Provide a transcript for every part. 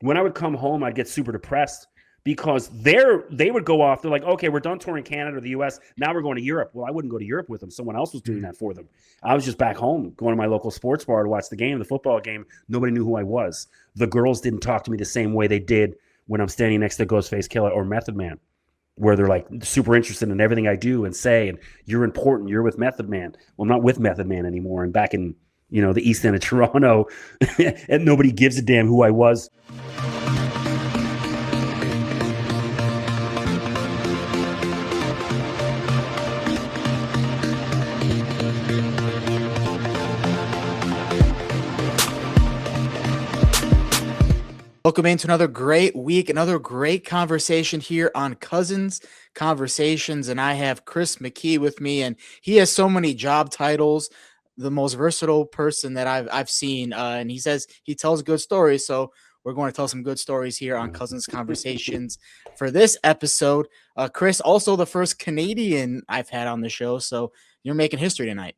when I would come home, I'd get super depressed because they would go off. They're like, okay, we're done touring Canada or the US. Now we're going to Europe. Well, I wouldn't go to Europe with them. Someone else was doing that for them. I was just back home going to my local sports bar to watch the football game. Nobody knew who I was. The girls didn't talk to me the same way they did when I'm standing next to Ghostface Killah or Method Man, where they're like super interested in everything I do and say, and you're important. You're with Method Man. Well, I'm not with Method Man anymore. And back in, the East End of Toronto, and nobody gives a damn who I was. Welcome into another great week, another great conversation here on Cousins Conversations. And I have Chris McKee with me, and he has so many job titles, the most versatile person that I've seen. And he says he tells good stories. So we're going to tell some good stories here on Cousins Conversations for this episode. Chris, also the first Canadian I've had on the show. So you're making history tonight.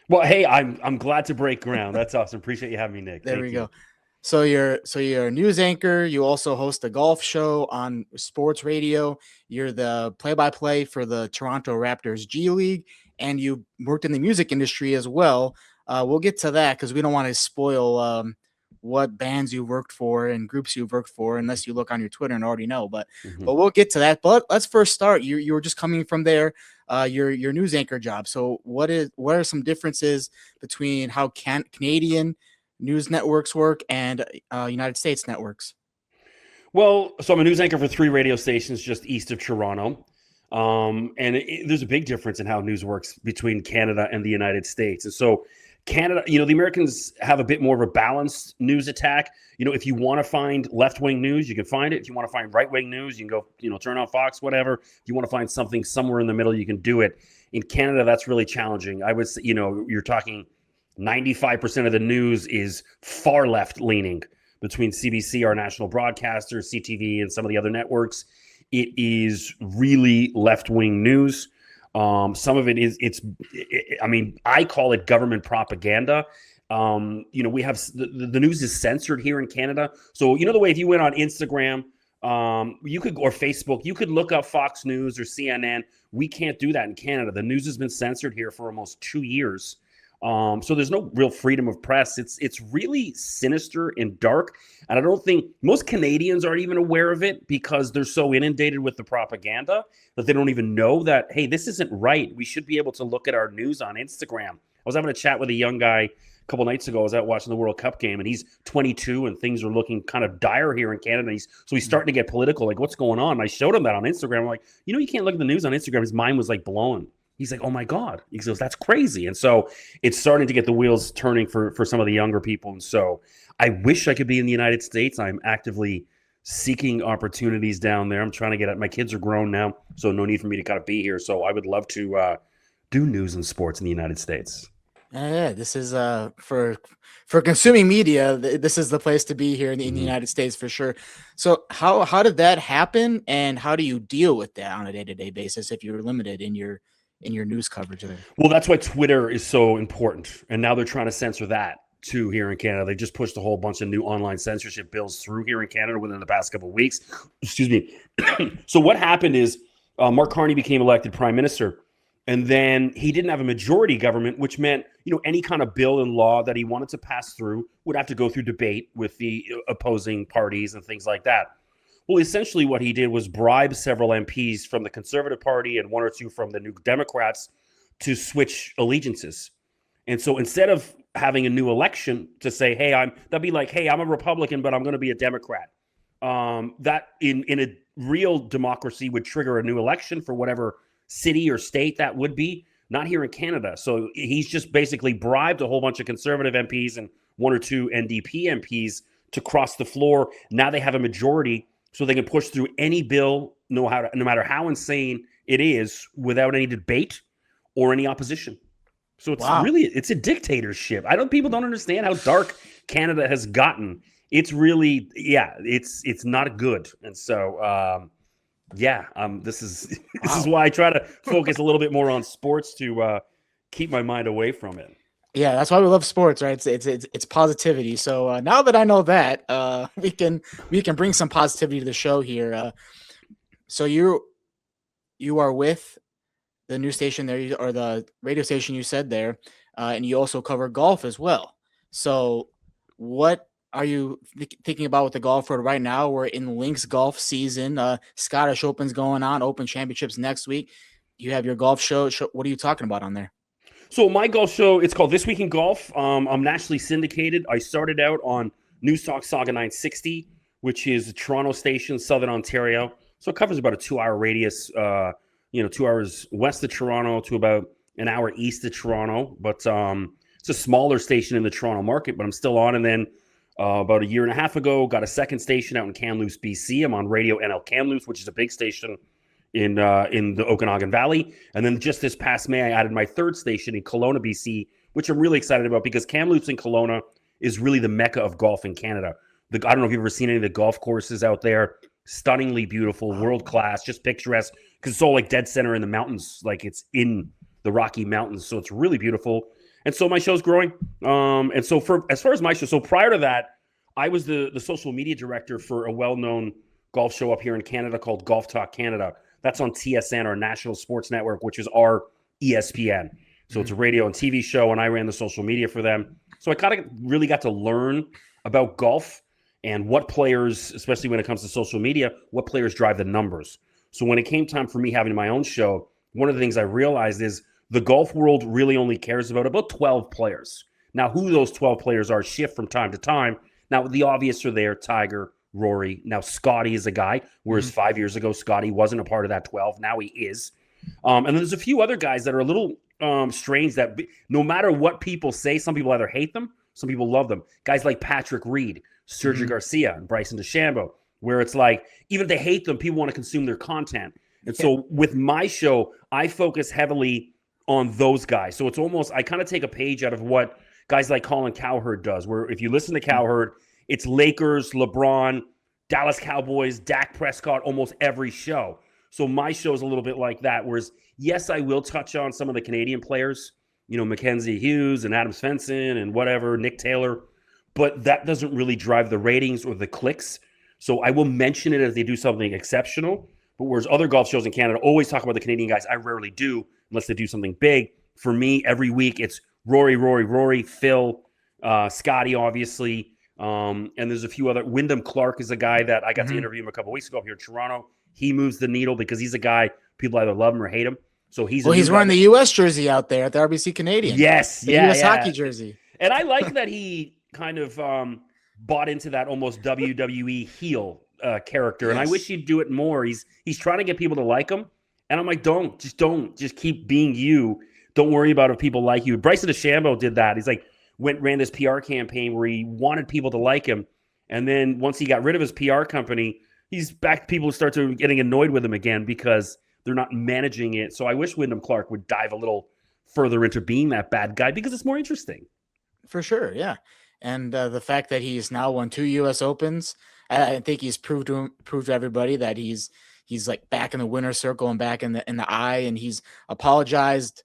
Well, hey, I'm glad to break ground. That's awesome. Appreciate you having me, Nick. There we go. So you're a news anchor. You also host a golf show on sports radio. You're the play-by-play for the Toronto Raptors G League, and you worked in the music industry as well. We'll get to that because we don't want to spoil what bands you worked for and groups you worked for unless you look on your Twitter and already know. But we'll get to that. But let's first start. You were just coming from there. Your news anchor job. So what are some differences between how Canadian news networks work and United States networks? Well, so I'm a news anchor for 3 radio stations just east of Toronto. There's a big difference in how news works between Canada and the United States. And so Canada, the Americans have a bit more of a balanced news attack. If you want to find left-wing news, you can find it. If you want to find right-wing news, you can go, turn on Fox, whatever. If you want to find something somewhere in the middle, you can do it. In Canada, that's really challenging. I would say, you're talking 95% of the news is far left leaning between CBC, our national broadcaster, CTV, and some of the other networks. It is really left-wing news. Some of it I call it government propaganda. We have the news is censored here in Canada. So, the way if you went on Instagram, or Facebook, you could look up Fox News or CNN. We can't do that in Canada. The news has been censored here for almost 2 years. So there's no real freedom of press. It's really sinister and dark. And I don't think most Canadians aren't even aware of it because they're so inundated with the propaganda that they don't even know that, hey, this isn't right. We should be able to look at our news on Instagram. I was having a chat with a young guy a couple nights ago. I was out watching the World Cup game, and he's 22, and things are looking kind of dire here in Canada. He's starting to get political. Like, what's going on? And I showed him that on Instagram. I'm like, you can't look at the news on Instagram. His mind was like blown. He's like, oh my God. He goes, that's crazy. And so it's starting to get the wheels turning for some of the younger people. And so I wish I could be in the United States. I'm actively seeking opportunities down there. I'm trying to get my kids are grown now, so no need for me to kind of be here. So I would love to do news and sports in the United States. Yeah, this is for consuming media. This is the place to be here in the United States for sure. So how did that happen, and how do you deal with that on a day-to-day basis if you're limited in your news coverage there? Well, that's why Twitter is so important. And now they're trying to censor that too here in Canada. They just pushed a whole bunch of new online censorship bills through here in Canada within the past couple of weeks. Excuse me. So what happened is Mark Carney became elected prime minister, and then he didn't have a majority government, which meant, any kind of bill and law that he wanted to pass through would have to go through debate with the opposing parties and things like that. Well, essentially what he did was bribe several MPs from the Conservative Party and 1 or 2 from the New Democrats to switch allegiances. And so instead of having a new election to say, hey, that'd be like, hey, I'm a Republican, but I'm going to be a Democrat. That in a real democracy would trigger a new election for whatever city or state that would be. Not here in Canada. So he's just basically bribed a whole bunch of Conservative MPs and 1 or 2 NDP MPs to cross the floor. Now they have a majority, so they can push through any bill, no matter how insane it is, without any debate or any opposition. So it's a dictatorship. People don't understand how dark Canada has gotten. It's really, it's not good. And so, this is why I try to focus a little bit more on sports to keep my mind away from it. Yeah, that's why we love sports, right? It's positivity. So now that I know that, we can bring some positivity to the show here. So you are with the new station there, or the radio station you said there, and you also cover golf as well. So what are you thinking about with the golf world right now? We're in links golf season. Scottish Open's going on, Open Championships next week. You have your golf show. What are you talking about on there? So my golf show, it's called This Week in Golf. I'm nationally syndicated. I started out on News Talk Saga 960, which is a Toronto station, Southern Ontario. So it covers about a 2-hour radius, 2 hours west of Toronto to about an hour east of Toronto. But it's a smaller station in the Toronto market, but I'm still on. And then about a year and a half ago, got a second station out in Kamloops, BC. I'm on Radio NL Kamloops, which is a big station in the Okanagan Valley. And then just this past May, I added my third station in Kelowna, BC, which I'm really excited about because Kamloops and Kelowna is really the mecca of golf in Canada. I don't know if you've ever seen any of the golf courses out there. Stunningly beautiful, world class, just picturesque, because it's all like dead center in the mountains, like it's in the Rocky Mountains. So it's really beautiful. And so my show's growing. And so as far as my show, so prior to that, I was the social media director for a well-known golf show up here in Canada called Golf Talk Canada. That's on TSN, our national sports network, which is our ESPN. So it's a radio and TV show, and I ran the social media for them. So I kind of really got to learn about golf and what players, especially when it comes to social media, what players drive the numbers. So when it came time for me having my own show, one of the things I realized is the golf world really only cares about 12 players. Now, who those 12 players are shift from time to time. Now, the obvious are there, Tiger, Rory. Now, Scotty is a guy, whereas 5 years ago, Scotty wasn't a part of that 12. Now he is. And then there's a few other guys that are a little strange that no matter what people say, some people either hate them, some people love them. Guys like Patrick Reed, Sergio Garcia, and Bryson DeChambeau, where it's like, even if they hate them, people want to consume their content. And so with my show, I focus heavily on those guys. So it's almost, I kind of take a page out of what guys like Colin Cowherd does, where if you listen to Cowherd, it's Lakers, LeBron, Dallas Cowboys, Dak Prescott, almost every show. So my show is a little bit like that, whereas, yes, I will touch on some of the Canadian players, Mackenzie Hughes and Adam Svensson and whatever, Nick Taylor, but that doesn't really drive the ratings or the clicks. So I will mention it as they do something exceptional, but whereas other golf shows in Canada always talk about the Canadian guys, I rarely do unless they do something big. For me, every week it's Rory, Phil, Scotty, obviously, and there's a few other. Wyndham Clark is a guy that I got to interview him a couple of weeks ago up here in Toronto. He moves the needle because he's a guy people either love him or hate him. So he's wearing the U.S. jersey out there at the RBC Canadian. Yes, the U.S. hockey jersey. And I like that he kind of bought into that almost WWE heel character. Yes. And I wish he'd do it more. He's trying to get people to like him. And I'm like, don't. Just keep being you. Don't worry about if people like you. Bryson DeChambeau did that. He's like, ran this PR campaign where he wanted people to like him. And then once he got rid of his PR company, he's back to people who start to getting annoyed with him again because they're not managing it. So I wish Wyndham Clark would dive a little further into being that bad guy because it's more interesting. For sure, yeah. And the fact that he's now won 2 U.S. Opens, I think he's proved to everybody that he's like back in the winner's circle and back in the eye, and he's apologized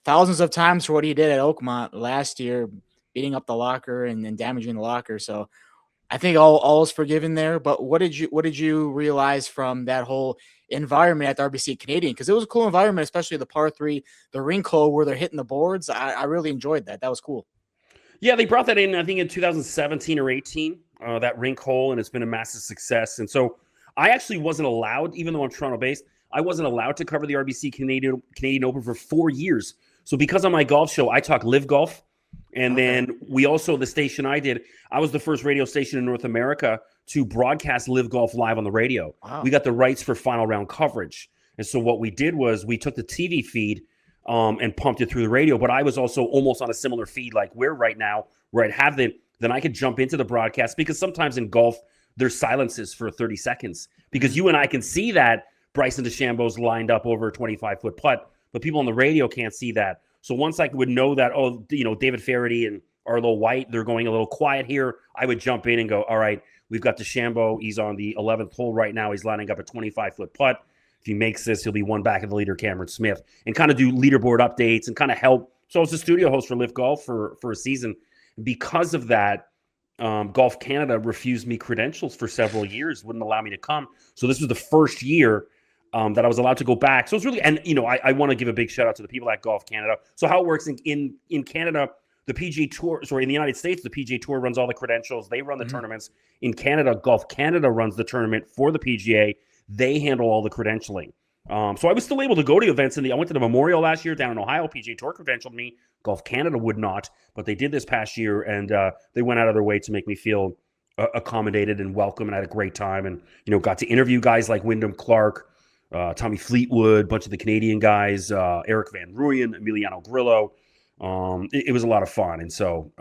thousands of times for what he did at Oakmont last year, beating up the locker and damaging the locker. So I think all is forgiven there. But what did you realize from that whole environment at the RBC Canadian? Because it was a cool environment, especially the par 3, the rink hole where they're hitting the boards. I really enjoyed that. That was cool. Yeah, they brought that in, I think, in 2017 or 18, that rink hole, and it's been a massive success. And so I actually wasn't allowed, even though I'm Toronto-based, I wasn't allowed to cover the RBC Canadian Open for 4 years. So because on my golf show, I talk LIV Golf, and then we also, the station I was the first radio station in North America to broadcast LIV Golf live on the radio. Wow. We got the rights for final round coverage. And so what we did was we took the TV feed and pumped it through the radio. But I was also almost on a similar feed like we're right now, where I'd have then I could jump into the broadcast, because sometimes in golf, there's silences for 30 seconds because you and I can see that Bryson DeChambeau's lined up over a 25-foot putt, but people on the radio can't see that. So once I would know that, David Faraday and Arlo White, they're going a little quiet here, I would jump in and go, all right, we've got DeChambeau. He's on the 11th hole right now. He's lining up a 25-foot putt. If he makes this, he'll be one back of the leader, Cameron Smith, and kind of do leaderboard updates and kind of help So I was a studio host for LIV Golf for a season. Because of that, Golf Canada refused me credentials for several years, wouldn't allow me to come. So this was the first year that I was allowed to go back. So it's really, and I want to give a big shout out to the people at Golf Canada. So how it works in Canada, the PGA Tour, in the United States, the PGA Tour runs all the credentials. They run the tournaments. In Canada, Golf Canada runs the tournament for the PGA. They handle all the credentialing. So I was still able to go to events. I went to the Memorial last year down in Ohio. PGA Tour credentialed me. Golf Canada would not, but they did this past year, and they went out of their way to make me feel accommodated and welcome, and I had a great time. And got to interview guys like Wyndham Clark, Tommy Fleetwood, a bunch of the Canadian guys, Eric Van Rooyen, Emiliano Grillo. It was a lot of fun, and so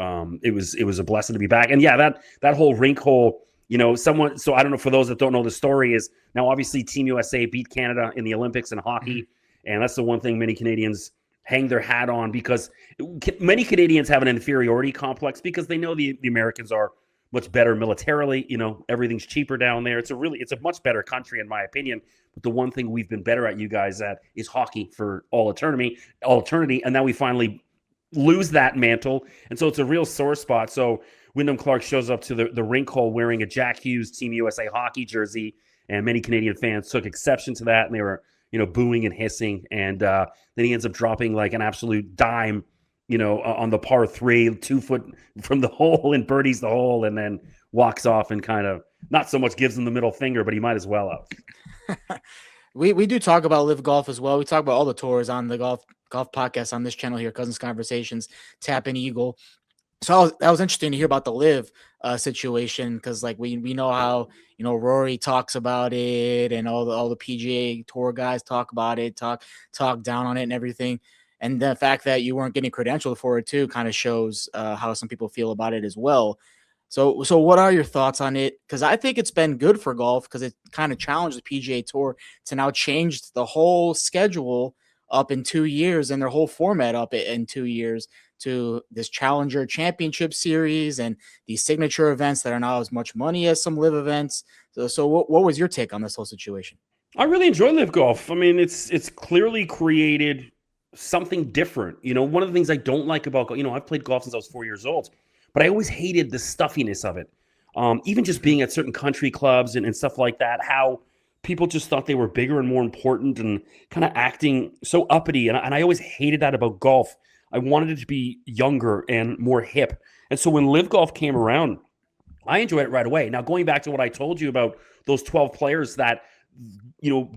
it was a blessing to be back. And yeah, that whole rink hole. So I don't know, for those that don't know the story, is now obviously Team USA beat Canada in the Olympics in hockey. And that's the one thing many Canadians hang their hat on, because many Canadians have an inferiority complex because they know the Americans are much better militarily. Everything's cheaper down there. It's a much better country in my opinion. But the one thing we've been better at, you guys, at is hockey for all eternity. And now we finally lose that mantle. And so it's a real sore spot. So Wyndham Clark shows up to the rink hole wearing a Jack Hughes Team USA hockey jersey, and many Canadian fans took exception to that, and they were, booing and hissing. And then he ends up dropping like an absolute dime, on the par 3, 2 foot from the hole, and birdies the hole, and then walks off and kind of not so much gives him the middle finger, but he might as well have. We do talk about LIV Golf as well. We talk about all the tours on the golf podcast on this channel here, Cousins Conversations, Tap and Eagle. So that was interesting to hear about the LIV situation, because like we know how Rory talks about it, and all the PGA Tour guys talk about it, talk down on it and everything. And the fact that you weren't getting credentialed for it too kind of shows how some people feel about it as well. So what are your thoughts on it? Because I think it's been good for golf, because it kind of challenged the PGA Tour to now change the whole schedule up in 2 years, and their whole format up in 2 years, to this Challenger Championship Series and these signature events that are now as much money as some LIV events. So what was your take on this whole situation? I really enjoy LIV Golf. I mean, it's clearly created something different. One of the things I don't like about, I've played golf since I was 4 years old, but I always hated the stuffiness of it. Even just being at certain country clubs and stuff like that, how people just thought they were bigger and more important, and kind of acting so uppity. And I always hated that about golf. I wanted it to be younger and more hip. And so when LIV Golf came around, I enjoyed it right away. Now, going back to what I told you about those 12 players that,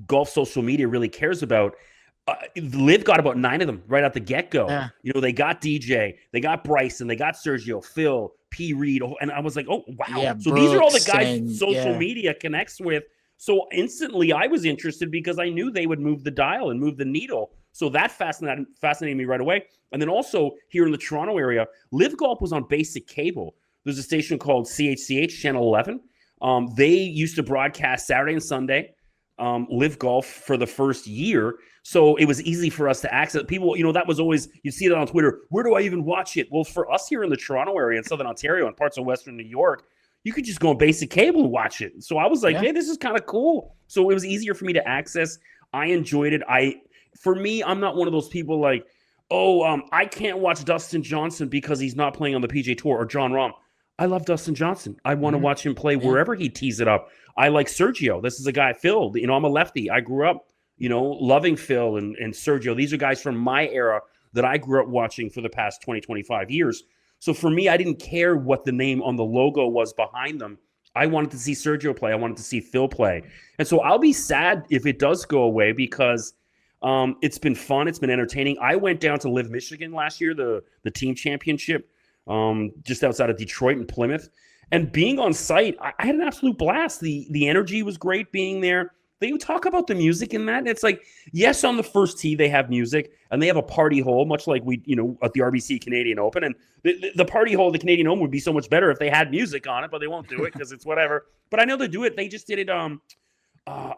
golf social media really cares about, LIV got about 9 of them right out the get-go. Yeah. They got DJ, they got Bryson, they got Sergio, Phil, P. Reed. And I was like, oh, wow. Yeah, so Brooks, these are all the guys social media connects with. So instantly I was interested, because I knew they would move the dial and move the needle. So that fascinated me right away. And then also here in the Toronto area, LIV Golf was on basic cable. There's a station called CHCH, Channel 11. They used to broadcast Saturday and Sunday, LIV Golf for the first year. So it was easy for us to access. People, that was always, you see that on Twitter. Where do I even watch it? Well, for us here in the Toronto area, in Southern Ontario, and parts of Western New York, you could just go on basic cable and watch it. So I was like, hey, this is kind of cool. So it was easier for me to access. I enjoyed it. For me, I'm not one of those people like, I can't watch Dustin Johnson because he's not playing on the PGA Tour, or John Rahm. I love Dustin Johnson. I want to watch him play wherever he tees it up. I like Sergio. This is a guy, Phil. I'm a lefty. I grew up, loving Phil and Sergio. These are guys from my era that I grew up watching for the past 20, 25 years. So for me, I didn't care what the name on the logo was behind them. I wanted to see Sergio play. I wanted to see Phil play. And so I'll be sad if it does go away, because it's been fun. It's been entertaining. I went down to LIV Michigan last year, the team championship, just outside of Detroit and Plymouth. And being on site, I had an absolute blast. The energy was great being there. They talk about the music in that. And it's like, yes, on the first tee, they have music, and they have a party hole, much like we, at the RBC Canadian Open. And the party hole of the Canadian Open would be so much better if they had music on it, but they won't do it because it's whatever. But I know they do it. They just did it.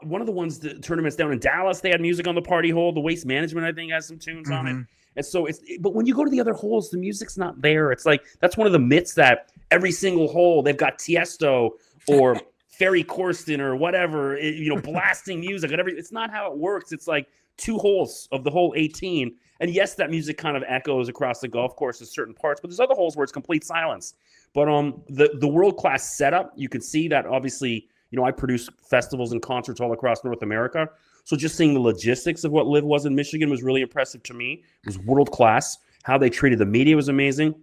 One of the tournaments down in Dallas, they had music on the party hole. The Waste Management, I think, has some tunes on it. And so but when you go to the other holes, the music's not there. It's like, that's one of the myths, that every single hole they've got Tiesto or Ferry Corsten or whatever, blasting music. It's not how it works. It's like 2 holes of the whole 18. And yes, that music kind of echoes across the golf course in certain parts, but there's other holes where it's complete silence. But the world-class setup, you can see that obviously, I produce festivals and concerts all across North America. So just seeing the logistics of what LIV was in Michigan was really impressive to me. It was world-class. How they treated the media was amazing.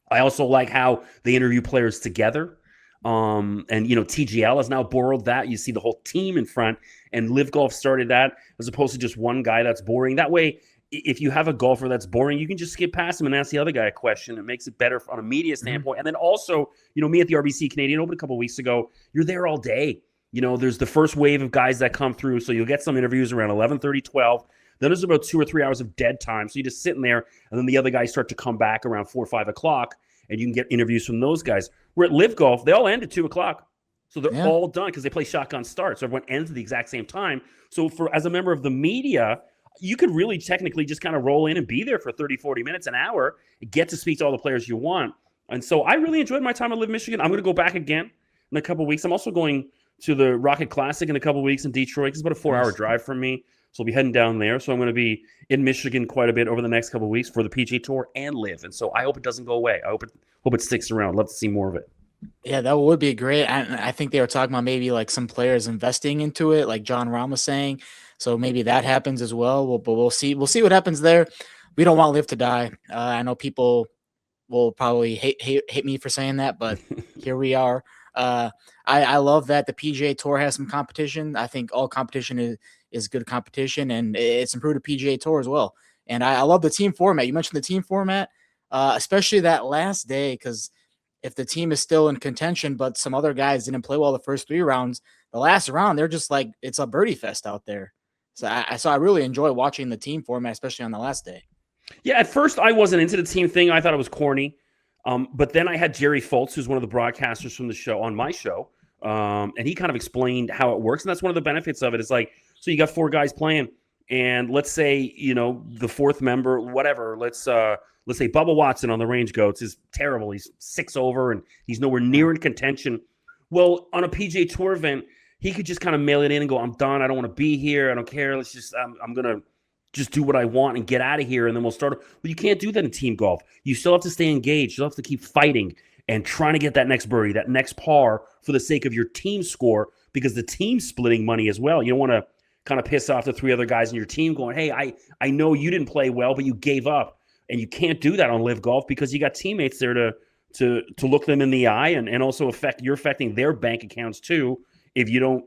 I also like how they interview players together. And TGL has now borrowed that. You see the whole team in front, and LIV Golf started that as opposed to just one guy that's boring. That way, if you have a golfer that's boring, you can just skip past him and ask the other guy a question. It makes it better on a media standpoint. And then also, me at the RBC Canadian Open a couple of weeks ago, you're there all day. There's the first wave of guys that come through, so you'll get some interviews around 11:30, 12. Then there's about 2 or 3 hours of dead time. So you're just sitting there, and then the other guys start to come back around 4 or 5 o'clock, and you can get interviews from those guys. We're at LIV Golf. They all end at 2 o'clock. So they're all done because they play shotgun start. So everyone ends at the exact same time. So as a member of the media, you could really technically just kind of roll in and be there for 30, 40 minutes, an hour, get to speak to all the players you want. And so I really enjoyed my time at LIV Michigan. I'm going to go back again in a couple of weeks. I'm also going to the Rocket Classic in a couple of weeks in Detroit. It's about a 4-hour drive from me. So I'll be heading down there. So I'm going to be in Michigan quite a bit over the next couple of weeks for the PGA Tour and LIV. And so I hope it doesn't go away. I hope it sticks around. I'd love to see more of it. Yeah, that would be great. I think they were talking about maybe like some players investing into it, like John Rahm was saying. So maybe that happens as well. But we'll see. We'll see what happens there. We don't want LIV to die. I know people will probably hate me for saying that, but here we are. I love that the PGA Tour has some competition. I think all competition is good competition, and it's improved the PGA Tour as well. And I love the team format. You mentioned the team format, especially that last day, because if the team is still in contention, but some other guys didn't play well the first 3 rounds, the last round, they're just like, it's a birdie fest out there. So I really enjoy watching the team format, especially on the last day. Yeah, at first I wasn't into the team thing. I thought it was corny. But then I had Jerry Foltz, who's one of the broadcasters from the show, on my show. And he kind of explained how it works. And that's one of the benefits of it. It's like, so you got 4 guys playing, and let's say, the 4th member, whatever, let's say Bubba Watson on the Range Goats is terrible. He's 6 over and he's nowhere near in contention. Well, on a PGA Tour event, he could just kind of mail it in and go, I'm done. I don't want to be here. I don't care. Let's just, I'm going to just do what I want and get out of here. And then we'll start. Well, you can't do that in team golf. You still have to stay engaged. You have to keep fighting and trying to get that next birdie, that next par for the sake of your team score, because the team's splitting money as well. You don't want to kind of piss off the 3 other guys in your team going, hey, I know you didn't play well, but you gave up. And you can't do that on LIV Golf because you got teammates there to look them in the eye and also you're affecting their bank accounts too if you don't,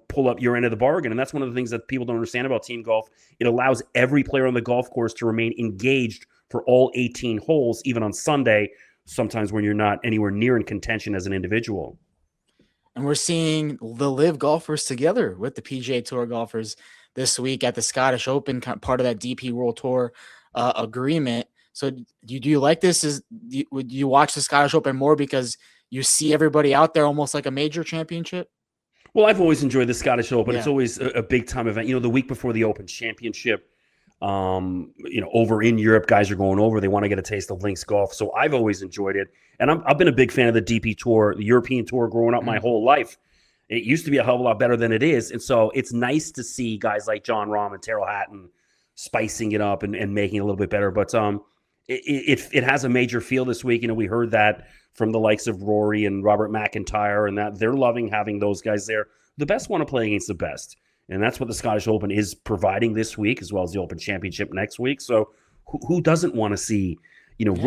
pull up your end of the bargain. And that's one of the things that people don't understand about team golf. It allows every player on the golf course to remain engaged for all 18 holes, even on Sunday, sometimes when you're not anywhere near in contention as an individual. And we're seeing the LIV golfers together with the PGA Tour golfers this week at the Scottish Open, part of that DP World Tour agreement. So do you like this? Would you watch the Scottish Open more because you see everybody out there almost like a major championship? Well, I've always enjoyed the Scottish Open. Yeah. It's always a big time event. The week before the Open Championship, over in Europe, guys are going over. They want to get a taste of links golf. So I've always enjoyed it. And I've been a big fan of the DP Tour, the European Tour, growing up my whole life. It used to be a hell of a lot better than it is. And so it's nice to see guys like John Rahm and Terrell Hatton spicing it up and making it a little bit better. But it has a major feel this week. We heard that from the likes of Rory and Robert McIntyre, and that they're loving having those guys there. The best want to play against the best. And that's what the Scottish Open is providing this week, as well as the Open Championship next week. So who doesn't want to see,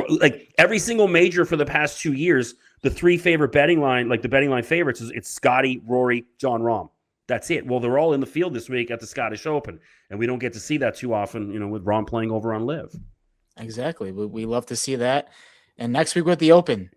like every single major for the past 2 years, the 3 favorite betting line, like the betting line favorites, it's Scotty, Rory, John Rahm. That's it. Well, they're all in the field this week at the Scottish Open, and we don't get to see that too often, with Rahm playing over on LIV. Exactly. We love to see that. And next week with the Open,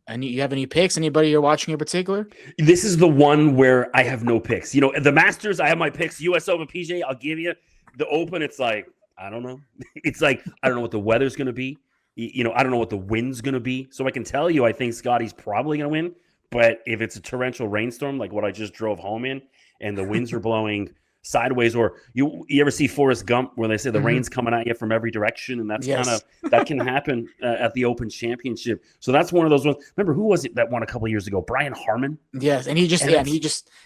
and you have any picks? Anybody you're watching in particular? This is the one where I have no picks. The Masters, I have my picks. U.S. Open, PGA, I'll give you. The Open, it's like, I don't know. It's like, I don't know what the weather's going to be. I don't know what the wind's going to be. So I can tell you, I think Scotty's probably going to win. But if it's a torrential rainstorm, like what I just drove home in, and the winds are blowing sideways. Or you ever see Forrest Gump where they say the rain's coming at you from every direction, and that's kind of that can happen at the Open Championship. So that's one of those ones. Remember, who was it that won a couple of years ago? Brian Harmon. Yes, and he just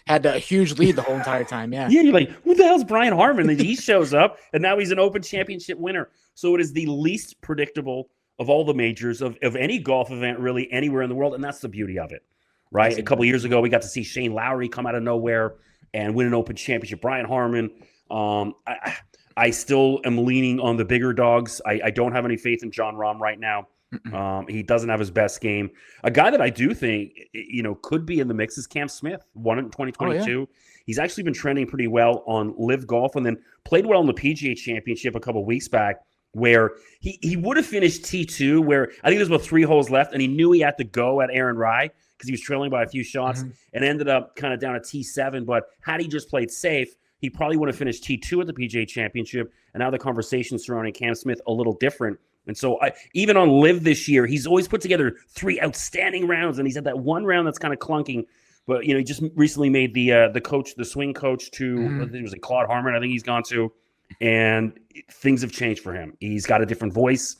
had a huge lead the whole entire time. Yeah, you're like, who the hell's Brian Harmon? And he shows up, and now he's an Open Championship winner. So it is the least predictable of all the majors of any golf event really anywhere in the world, and that's the beauty of it, right? Exactly. A couple of years ago, we got to see Shane Lowry come out of nowhere and win an Open Championship. Brian Harmon. I still am leaning on the bigger dogs. I don't have any faith in Jon Rahm right now. He doesn't have his best game. A guy that I do think, could be in the mix is Cam Smith. Won it in 2022. Oh, yeah. He's actually been trending pretty well on LIV Golf, and then played well in the PGA Championship a couple of weeks back, where he would have finished T2, where I think there's about 3 holes left, and he knew he had to go at Aaron Rye because he was trailing by a few shots, and ended up kind of down at T7. But had he just played safe, he probably would have finished T2 at the PGA Championship. And now the conversation surrounding Cam Smith a little different. And so even on LIV this year, he's always put together 3 outstanding rounds, and he's had that one round that's kind of clunking. But he just recently made the swing coach to I think it was Claude Harmon. I think he's gone to. And things have changed for him. He's got a different voice,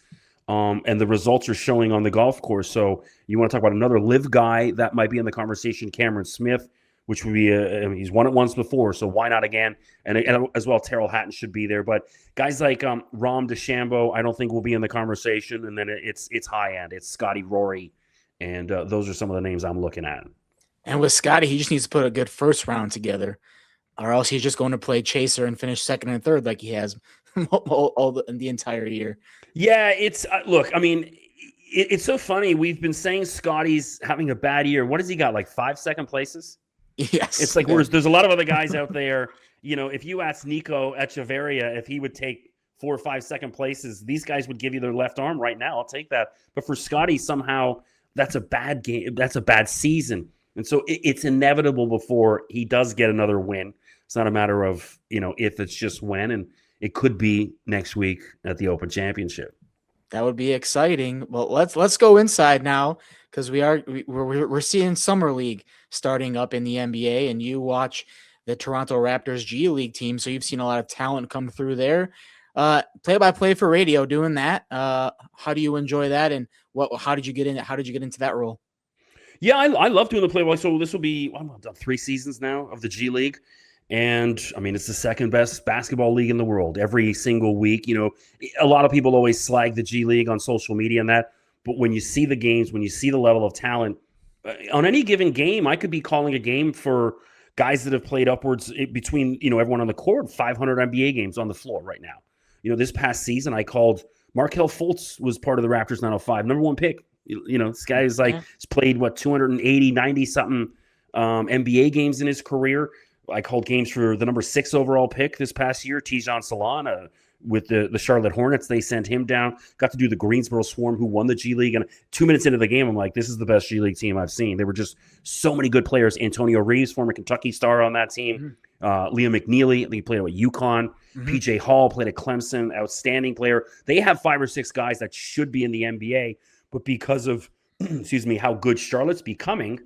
and the results are showing on the golf course. So you want to talk about another LIV guy that might be in the conversation, Cameron Smith, which would be he's won it once before, so why not again? And as well, Terrell Hatton should be there. But guys like Rahm DeChambeau, I don't think will be in the conversation. And then it's high end. It's Scotty, Rory, and those are some of the names I'm looking at. And with Scotty, he just needs to put a good first round together, or else he's just going to play chaser and finish second and third like he has the entire year. Yeah, it's look. I mean, it's so funny. We've been saying Scotty's having a bad year. What has he got? Like 5 second places? Yes. It's like there's a lot of other guys out there. If you ask Nico Echeverria if he would take 4 or 5 second places, these guys would give you their left arm right now. I'll take that. But for Scotty, somehow that's a bad game. That's a bad season. And so it's inevitable before he does get another win. It's not a matter of, if, it's just when, and it could be next week at the Open Championship. That would be exciting. Well, let's go inside now, because we're seeing Summer League starting up in the NBA, and you watch the Toronto Raptors G League team, so you've seen a lot of talent come through there. Play-by-play for radio, doing that. How do you enjoy that, and how did you get in? How did you get into that role? Yeah, I love doing the play-by-play. So this will be I've done 3 seasons now of the G League. And I mean, it's the second best basketball league in the world every single week. A lot of people always slag the G League on social media and that. But when you see the games, when you see the level of talent on any given game, I could be calling a game for guys that have played upwards between, everyone on the court, 500 NBA games on the floor right now. This past season, I called Markelle Fultz was part of the Raptors 905, number 1 pick. This guy is he's played 280, 90 something NBA games in his career. I called games for the number 6 overall pick this past year, Tijan Salan, with the Charlotte Hornets. They sent him down. Got to do the Greensboro Swarm, who won the G League. And 2 minutes into the game, I'm like, this is the best G League team I've seen. There were just so many good players. Antonio Reeves, former Kentucky star on that team. Liam McNeely, he played at UConn. PJ Hall played at Clemson, outstanding player. They have 5 or 6 guys that should be in the NBA, but because of, how good Charlotte's becoming,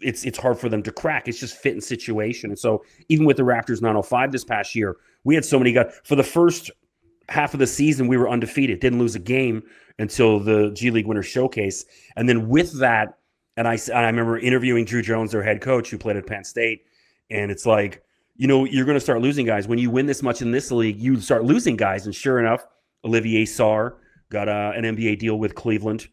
it's hard for them to crack. It's just fit in situation. And so even with the Raptors 905 this past year, we had so many guys. For the first half of the season, we were undefeated. Didn't lose a game until the G League Winners Showcase. And then with that, and I remember interviewing Drew Jones, their head coach, who played at Penn State. And it's like, you're going to start losing guys. When you win this much in this league, you start losing guys. And sure enough, Olivier Sarr got an NBA deal with Cleveland.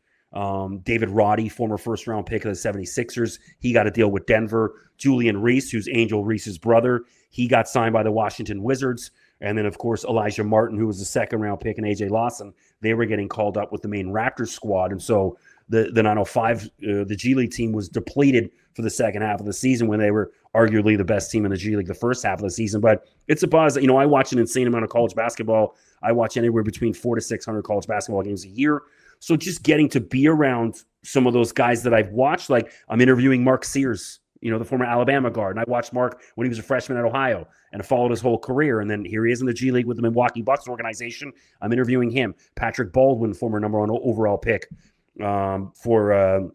David Roddy, former first-round pick of the 76ers, he got a deal with Denver. Julian Reese, who's Angel Reese's brother, he got signed by the Washington Wizards. And then, of course, Elijah Martin, who was the second-round pick, and A.J. Lawson, they were getting called up with the main Raptors squad. And so the 905, the G League team was depleted for the second half of the season when they were arguably the best team in the G League the first half of the season. But it's a buzz. I watch an insane amount of college basketball. I watch anywhere between 400 to 600 college basketball games a year. So just getting to be around some of those guys that I've watched, like I'm interviewing Mark Sears, the former Alabama guard. And I watched Mark when he was a freshman at Ohio and followed his whole career. And then here he is in the G League with the Milwaukee Bucks organization. I'm interviewing him. Patrick Baldwin, former number 1 overall pick for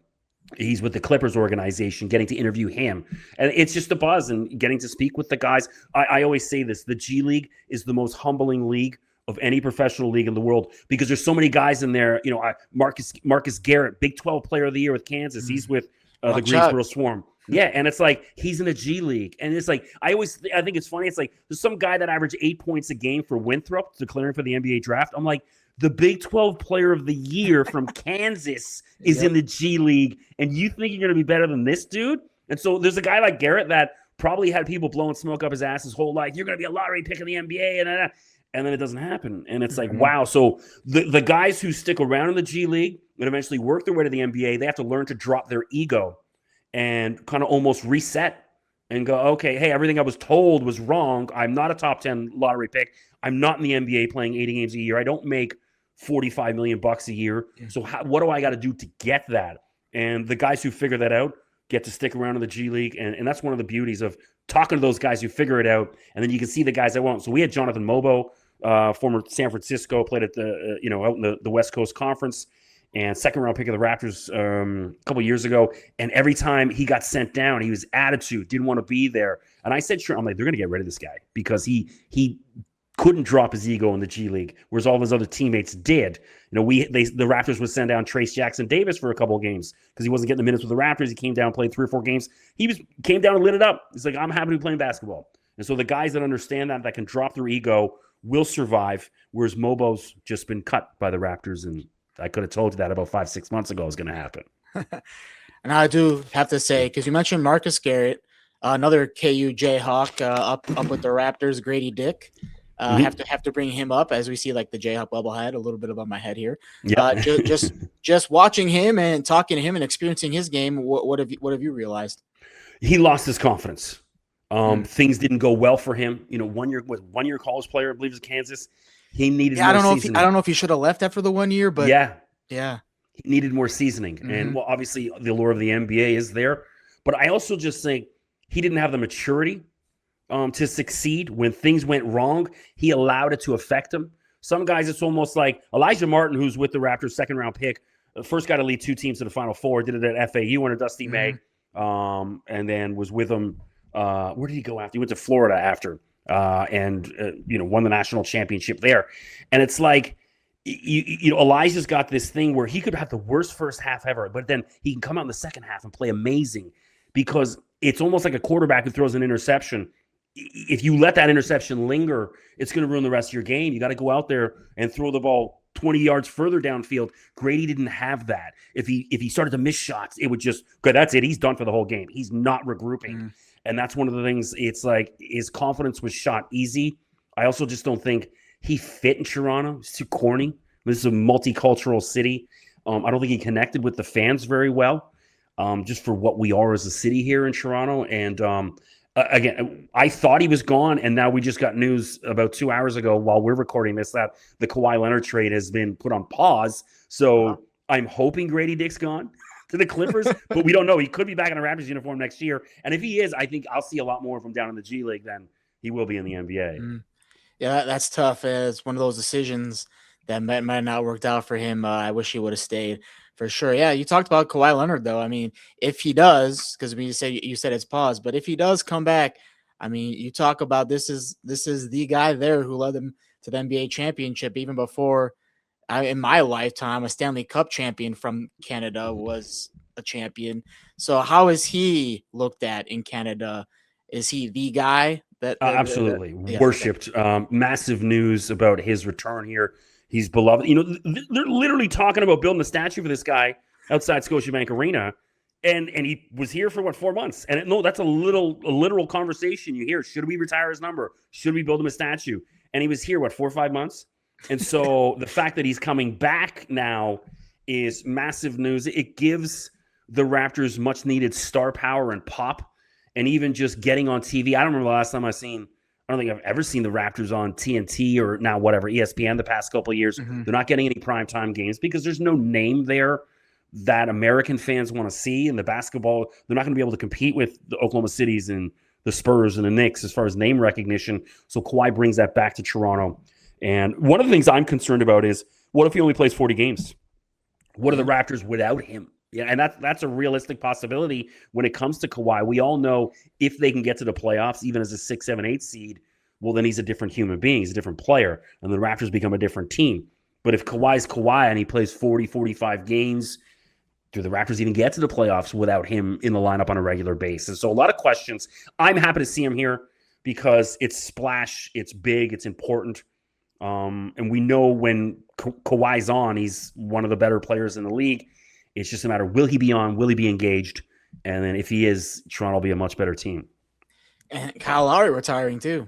He's with the Clippers organization, getting to interview him. And it's just a buzz and getting to speak with the guys. I always say this, the G League is the most humbling league of any professional league in the world because there's so many guys in there. You know, Marcus Garrett, Big 12 Player of the Year with Kansas. He's with the Greensboro Swarm. Yeah, and it's like he's in the G League. And it's like I think it's funny. It's like there's some guy that averaged 8 points a game for Winthrop declaring for the NBA draft. I'm like, the Big 12 Player of the Year from Kansas is in the G League, and you think you're going to be better than this dude? And so there's a guy like Garrett that probably had people blowing smoke up his ass his whole life. You're going to be a lottery pick in the NBA, and then it doesn't happen. And it's like, wow. So the guys who stick around in the G League and eventually work their way to the NBA, they have to learn to drop their ego and kind of almost reset and go, okay, hey, everything I was told was wrong. I'm not a top 10 lottery pick. I'm not in the NBA playing 80 games a year. I don't make $45 million a year. So what do I got to do to get that? And the guys who figure that out get to stick around in the G League. And that's one of the beauties of talking to those guys who figure it out. And then you can see the guys that won't. So we had Jonathan Mobo, former San Francisco, played at the, out in the West Coast Conference and second round pick of the Raptors a couple years ago. And every time he got sent down, he was attitude, didn't want to be there. And I said, sure, I'm like, they're going to get rid of this guy because he couldn't drop his ego in the G League, whereas all of his other teammates did. You know, the Raptors would send down Trace Jackson Davis for a couple of games because he wasn't getting the minutes with the Raptors. He came down, played 3 or 4 games. Came down and lit it up. He's like, I'm happy to be playing basketball. And so the guys that understand that can drop their ego, will survive, whereas Mobo's just been cut by the Raptors. And I could have told you that about 5-6 months ago was going to happen. And I do have to say, because you mentioned Marcus Garrett, another KU Jayhawk up with the Raptors, Gradey Dick. Have to bring him up as we see like the Jayhawk bubblehead a little bit above my head here. Yeah. Just watching him and talking to him and experiencing his game. What have you realized? He lost his confidence. Things didn't go well for him. You know, 1 year college player, I believe it's Kansas. He needed. Yeah, I don't know if he should have left after the 1 year, but yeah, he needed more seasoning. And well, obviously the allure of the NBA is there, but I also just think he didn't have the maturity to succeed. When things went wrong, he allowed it to affect him. Some guys, it's almost like Elijah Martin, who's with the Raptors, second round pick, the first guy to lead 2 teams to the Final Four, did it at FAU under Dusty May, and then was with him. Where did he go after? He went to Florida after, and won the national championship there. And it's like, Elijah's got this thing where he could have the worst first half ever, but then he can come out in the second half and play amazing because it's almost like a quarterback who throws an interception. If you let that interception linger, it's going to ruin the rest of your game. You got to go out there and throw the ball 20 yards further downfield. Gradey didn't have that. If he started to miss shots, it would just, okay, that's it. He's done for the whole game. He's not regrouping. And that's one of the things. It's like his confidence was shot easy. I also just don't think he fit in Toronto. It's too corny. This is a multicultural city. I don't think he connected with the fans very well, just for what we are as a city here in Toronto. And again, I thought he was gone, and now we just got news about 2 hours ago while we're recording this that the Kawhi Leonard trade has been put on pause. So I'm hoping Gradey Dick's gone to the Clippers, but we don't know. He could be back in a Raptors uniform next year. And if he is, I think I'll see a lot more of him down in the G League than he will be in the NBA. Yeah, that's tough. It's one of those decisions that might not worked out for him. I wish he would have stayed for sure. Yeah, you talked about Kawhi Leonard, though. I mean, if he does, because you said it's paused, but if he does come back, I mean, you talk about this is the guy there who led them to the NBA championship even before. In my lifetime, a Stanley Cup champion from Canada was a champion. So how is he looked at in Canada? Is he the guy that absolutely worshipped? Okay. Massive news about his return here. He's beloved. They're literally talking about building a statue for this guy outside Scotiabank Arena, and he was here for 4 months. And that's a literal conversation you hear. Should we retire his number? Should we build him a statue? And he was here 4 or 5 months. And so the fact that he's coming back now is massive news. It gives the Raptors much needed star power and pop, and even just getting on TV. I don't remember the last time I don't think I've ever seen the Raptors on TNT or now whatever, ESPN the past couple of years. They're not getting any primetime games because there's no name there that American fans want to see in the basketball. They're not going to be able to compete with the Oklahoma Cities and the Spurs and the Knicks as far as name recognition. So Kawhi brings that back to Toronto. And one of the things I'm concerned about is, what if he only plays 40 games? What are the Raptors without him? Yeah, and that's a realistic possibility when it comes to Kawhi. We all know if they can get to the playoffs, even as a 6, 7, 8 seed, well, then he's a different human being. He's a different player, and the Raptors become a different team. But if Kawhi's Kawhi and he plays 40, 45 games, do the Raptors even get to the playoffs without him in the lineup on a regular basis? So a lot of questions. I'm happy to see him here because it's splash, it's big, it's important. And we know when Kawhi's on, he's one of the better players in the league. It's just a matter, will he be on? Will he be engaged? And then if he is, Toronto will be a much better team. And Kyle Lowry retiring too.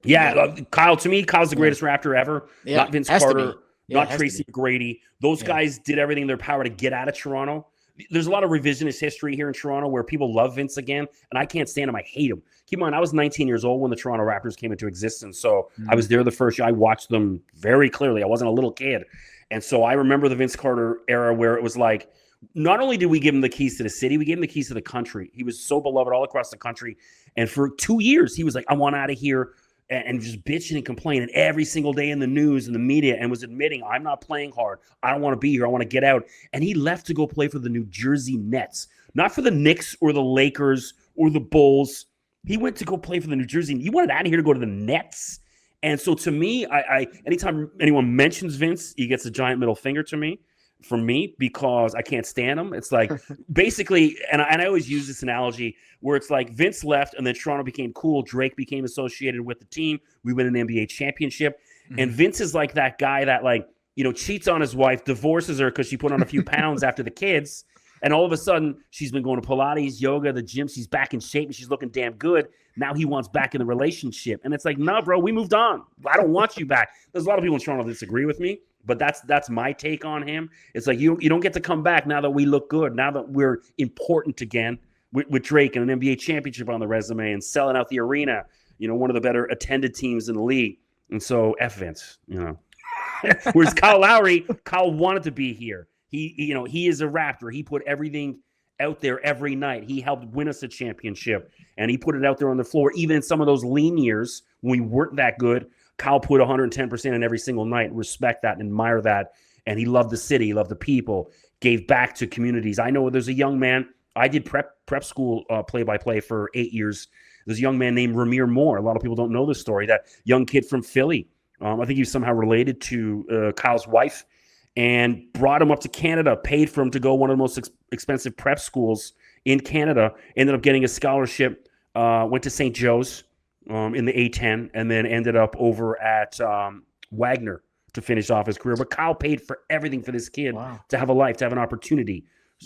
Yeah, Kyle, to me, Kyle's the greatest Raptor ever. Yeah, not Vince Carter, not Tracy McGrady. Those guys did everything in their power to get out of Toronto. There's a lot of revisionist history here in Toronto where people love Vince again, and I can't stand him. I hate him. Keep in mind, I was 19 years old when the Toronto Raptors came into existence, so I was there the first year. I watched them very clearly. I wasn't a little kid. And so I remember the Vince Carter era where it was like, not only did we give him the keys to the city, we gave him the keys to the country. He was so beloved all across the country. And for 2 years, he was like, I want out of here, and just bitching and complaining every single day in the news and the media, and was admitting, I'm not playing hard. I don't want to be here. I want to get out. And he left to go play for the New Jersey Nets, not for the Knicks or the Lakers or the Bulls. He went to go play for the New Jersey. He wanted out of here to go to the Nets. And so to me, I anytime anyone mentions Vince, he gets a giant middle finger to me, from me, because I can't stand him. It's like basically, and I always use this analogy where it's like Vince left and then Toronto became cool. Drake became associated with the team. We win an NBA championship. And Vince is like that guy that, like, you know, cheats on his wife, divorces her because she put on a few pounds after the kids. And all of a sudden, she's been going to Pilates, yoga, the gym. She's back in shape and she's looking damn good. Now he wants back in the relationship. And it's like, no, bro, we moved on. I don't want you back. There's a lot of people in Toronto that disagree with me, but that's my take on him. It's like, you don't get to come back now that we look good, now that we're important again with Drake and an NBA championship on the resume and selling out the arena, you know, one of the better attended teams in the league. And so F Vince, you know. Whereas Kyle Lowry, Kyle wanted to be here. He is a Raptor. He put everything out there every night. He helped win us a championship, and he put it out there on the floor. Even in some of those lean years when we weren't that good, Kyle put 110% in every single night. Respect that and admire that. And he loved the city. He loved the people. Gave back to communities. I know there's a young man. I did prep school play-by-play for 8 years. There's a young man named Ramir Moore. A lot of people don't know this story. That young kid from Philly. I think he was somehow related to Kyle's wife, and brought him up to Canada, paid for him to go one of the most expensive prep schools in Canada, ended up getting a scholarship, went to St. Joe's in the A-10, and then ended up over at Wagner to finish off his career. But Kyle paid for everything for this kid to have a life, to have an opportunity.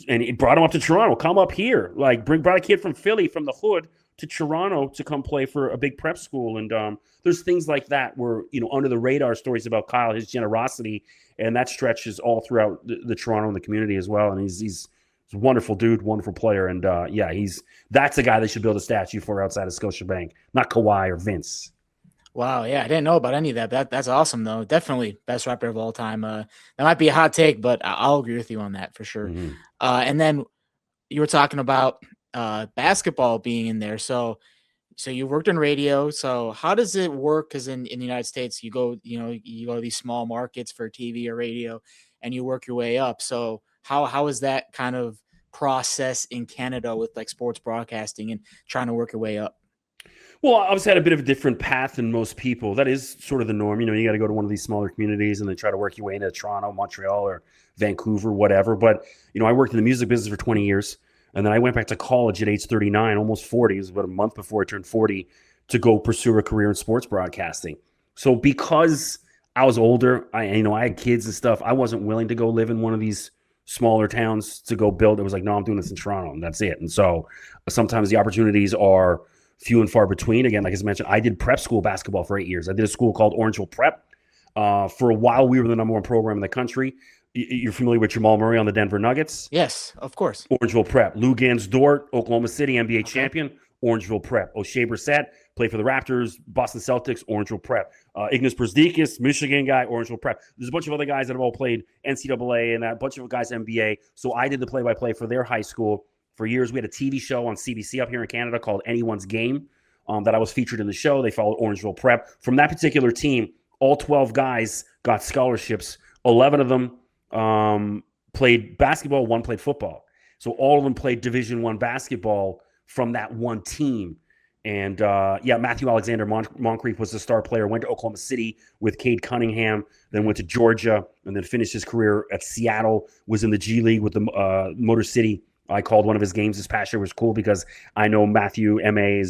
And he brought him up to Toronto. Come up here. Like, brought a kid from Philly, from the hood, to Toronto to come play for a big prep school. And there's things like that where, you know, under the radar stories about Kyle, his generosity, and that stretches all throughout the Toronto and the community as well. And he's a wonderful dude, wonderful player. And that's a guy they should build a statue for outside of Scotiabank, not Kawhi or Vince. Wow, yeah, I didn't know about any of that. That's awesome, though. Definitely best Raptor of all time. That might be a hot take, but I'll agree with you on that for sure. And then you were talking about basketball being in there. So you worked in radio. So how does it work? Because in the United States, you go to these small markets for TV or radio, and you work your way up. So how is that kind of process in Canada with like sports broadcasting and trying to work your way up? Well, I obviously had a bit of a different path than most people. That is sort of the norm. You know, you got to go to one of these smaller communities and then try to work your way into Toronto, Montreal, or Vancouver, whatever. But, you know, I worked in the music business for 20 years. And then I went back to college at age 39, almost 40. It was about a month before I turned 40 to go pursue a career in sports broadcasting. So because I was older, I had kids and stuff, I wasn't willing to go live in one of these smaller towns to go build. It was like, no, I'm doing this in Toronto, and that's it. And so sometimes the opportunities are few and far between. Again, like I mentioned, I did prep school basketball for 8 years. I did a school called Orangeville Prep. For a while, we were the #1 program in the country. You're familiar with Jamal Murray on the Denver Nuggets? Yes, of course. Orangeville Prep. Lou Dort, Oklahoma City, NBA champion, Orangeville Prep. O'Shea Brissett, played for the Raptors, Boston Celtics, Orangeville Prep. Ignas Brzdeikis, Michigan guy, Orangeville Prep. There's a bunch of other guys that have all played NCAA and a bunch of guys NBA. So I did the play-by-play for their high school for years. We had a TV show on CBC up here in Canada called Anyone's Game that I was featured in the show. They followed Orangeville Prep. From that particular team, all 12 guys got scholarships. 11 of them played basketball, 1 played football. So all of them played Division I basketball from that one team. And Matthew Alexander Moncrief was the star player, went to Oklahoma City with Cade Cunningham, then went to Georgia, and then finished his career at Seattle, was in the G League with the Motor City. I called one of his games this past year. It was cool because I know Matthew M.A.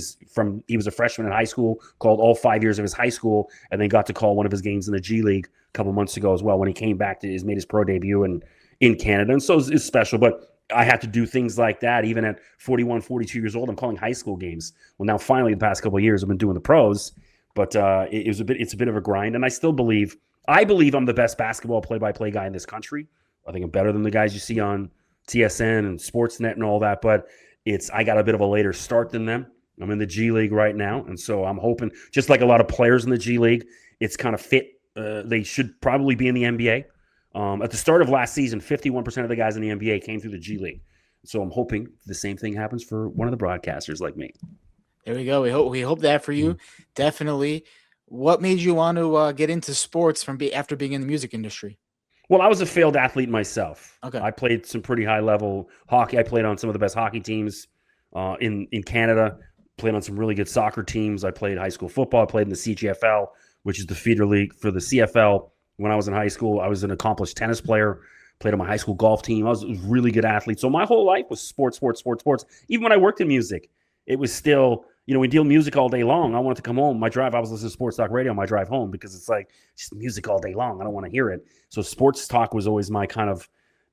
he was a freshman in high school, called all 5 years of his high school, and then got to call one of his games in the G League a couple months ago as well when he came back made his pro debut in Canada. And so it's special. But I had to do things like that even at 41, 42 years old. I'm calling high school games. Well, now finally the past couple of years I've been doing the pros, but it's a bit of a grind. And I believe I'm the best basketball play-by-play guy in this country. I think I'm better than the guys you see on TSN and Sportsnet and all that, but I got a bit of a later start than them. I'm in the G League right now, and so I'm hoping, just like a lot of players in the G League, it's kind of fit. They should probably be in the NBA. At the start of last season, 51% of the guys in the NBA came through the G League. So I'm hoping the same thing happens for one of the broadcasters like me. There we go. We hope that for you. Definitely. What made you want to get into sports after being in the music industry? Well, I was a failed athlete myself. Okay. I played some pretty high-level hockey. I played on some of the best hockey teams in Canada, played on some really good soccer teams. I played high school football. I played in the CGFL, which is the feeder league for the CFL. When I was in high school, I was an accomplished tennis player, played on my high school golf team. I was a really good athlete. So my whole life was sports. Even when I worked in music, it was still, we deal music all day long. I wanted to come home. I was listening to sports talk radio on my drive home because it's like just music all day long. I don't want to hear it. So sports talk was always my kind of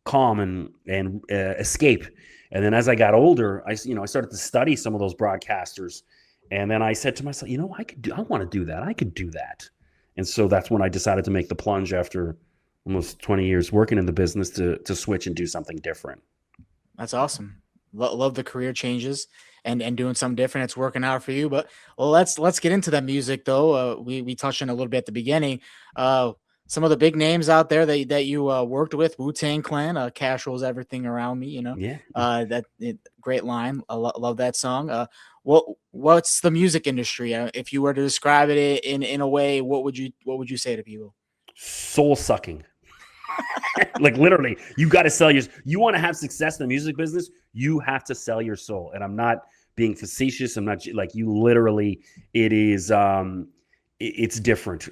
calm and escape. And then as I got older, I started to study some of those broadcasters. And then I said to myself, I want to do that. I could do that. And so that's when I decided to make the plunge after almost 20 years working in the business to switch and do something different. That's awesome. Love the career changes and doing something different. It's working out for you. But let's get into that music though. We touched on a little bit at the beginning. Some of the big names out there that you worked with, Wu-Tang Clan, Cash Rules Everything Around Me, Yeah. Great line. I love that song. What's the music industry? If you were to describe it in a way, what would you say to people? Soul sucking. Like literally, you got to sell you want to have success in the music business, you have to sell your soul. And I'm not being facetious. I'm not like you literally, it is, it's different.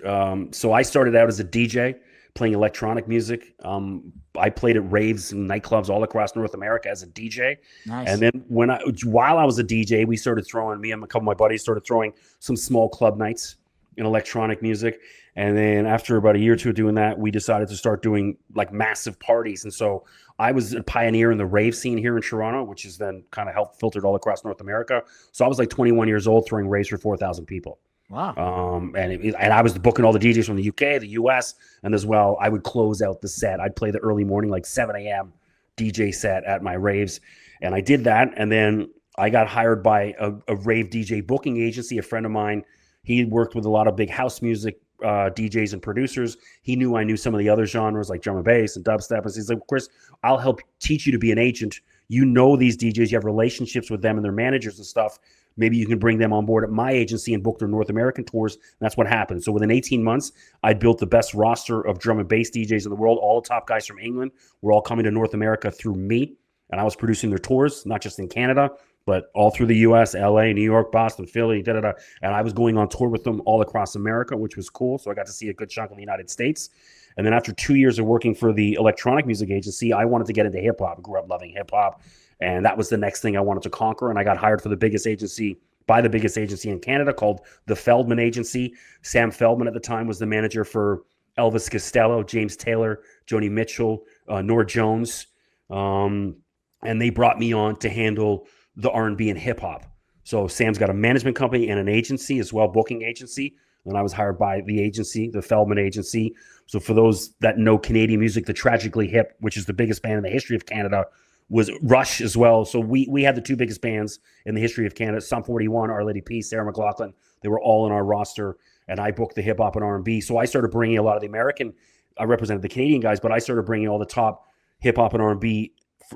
So I started out as a DJ playing electronic music. I played at raves and nightclubs all across North America as a DJ. Nice. And then while I was a DJ, me and a couple of my buddies started throwing some small club nights in electronic music. And then after about a year or two of doing that, we decided to start doing like massive parties. And so I was a pioneer in the rave scene here in Toronto, which is then kind of helped filtered all across North America. So I was like 21 years old throwing raves for 4,000 people. Wow. And I was booking all the DJs from the UK, the US, and as well, I would close out the set. I'd play the early morning, like 7 a.m. DJ set at my raves. And I did that. And then I got hired by a rave DJ booking agency, a friend of mine. He worked with a lot of big house music DJs and producers. He knew I knew some of the other genres like drum and bass and dubstep. And he's like, Chris, I'll help teach you to be an agent. You know these DJs, you have relationships with them and their managers and stuff. Maybe you can bring them on board at my agency and book their North American tours. And that's what happened. So within 18 months, I built the best roster of drum and bass DJs in the world. All the top guys from England were all coming to North America through me. And I was producing their tours, not just in Canada, but all through the U.S., L.A., New York, Boston, Philly, And I was going on tour with them all across America, which was cool. So I got to see a good chunk of the United States. And then after 2 years of working for the electronic music agency, I wanted to get into hip-hop. I grew up loving hip-hop. And that was the next thing I wanted to conquer. And I got hired for the biggest agency in Canada called the Feldman Agency. Sam Feldman at the time was the manager for Elvis Costello, James Taylor, Joni Mitchell, Norah Jones. And they brought me on to handle the R&B and hip hop. So Sam's got a management company and an agency as well, booking agency. And I was hired by the agency, the Feldman Agency. So for those that know Canadian music, the Tragically Hip, which is the biggest band in the history of Canada, was Rush as well. So we had the two biggest bands in the history of Canada, Sum 41, Our Lady Peace, Sarah McLachlan. They were all in our roster, and I booked the hip hop and R&B. So I started bringing a lot of the American, I represented the Canadian guys, but I started bringing all the top hip hop and R&B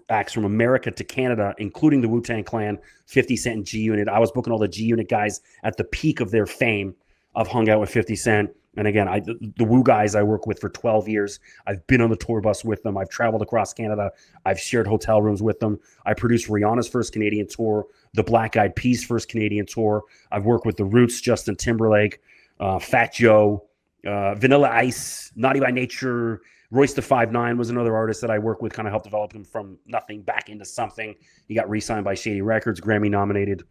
acts from America to Canada, including the Wu-Tang Clan, 50 Cent and G-Unit. I was booking all the G-Unit guys at the peak of their fame. I've hung out with 50 Cent And again, the Wu guys I work with for 12 years. I've been on the tour bus with them. I've traveled across Canada. I've shared hotel rooms with them. I produced Rihanna's first Canadian tour, the Black Eyed Peas' first Canadian tour. I've worked with the Roots, Justin Timberlake, Fat Joe, Vanilla Ice, Naughty by Nature. Royce the 5'9" was another artist that I worked with, kind of helped develop him from nothing back into something. He got re-signed by Shady Records, Grammy nominated.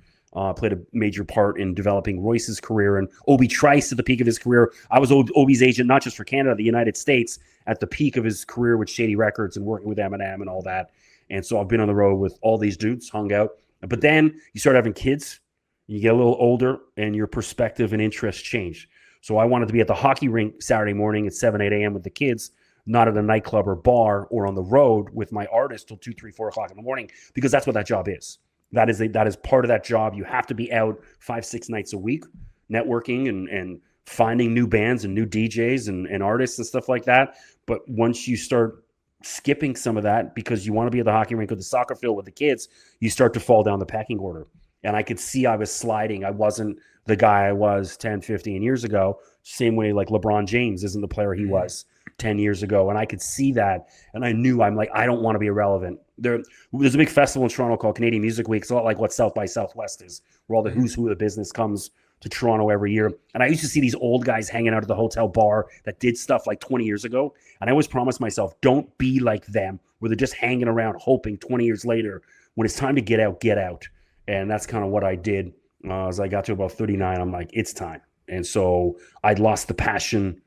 Played a major part in developing Royce's career, and Obi Trice at the peak of his career. I was Obi's agent, not just for Canada, the United States, at the peak of his career with Shady Records and working with Eminem and all that. And so I've been on the road with all these dudes, hung out. But then you start having kids, you get a little older, and your perspective and interests change. So I wanted to be at the hockey rink Saturday morning at 7, 8 a.m. with the kids, not at a nightclub or bar or on the road with my artist till 2, 3, 4 o'clock in the morning, because that's what that job is. That is part of that job. You have to be out 5, 6 nights a week, networking and finding new bands and new DJs and artists and stuff like that. But once you start skipping some of that because you want to be at the hockey rink or the soccer field with the kids, you start to fall down the pecking order. And I could see I was sliding. I wasn't the guy I was 10, 15 years ago. Same way like LeBron James isn't the player he was 10 years ago. And I could see that. And I knew, I'm like, I don't want to be irrelevant. There's a big festival in Toronto called Canadian Music Week. It's a lot like what South by Southwest is, where all the who's who of the business comes to Toronto every year. And I used to see these old guys hanging out at the hotel bar that did stuff like 20 years ago. And I always promised myself, don't be like them, where they're just hanging around hoping 20 years later, when it's time to get out, get out. And that's kind of what I did. As I got to about 39, I'm like, it's time. And so I'd lost the passion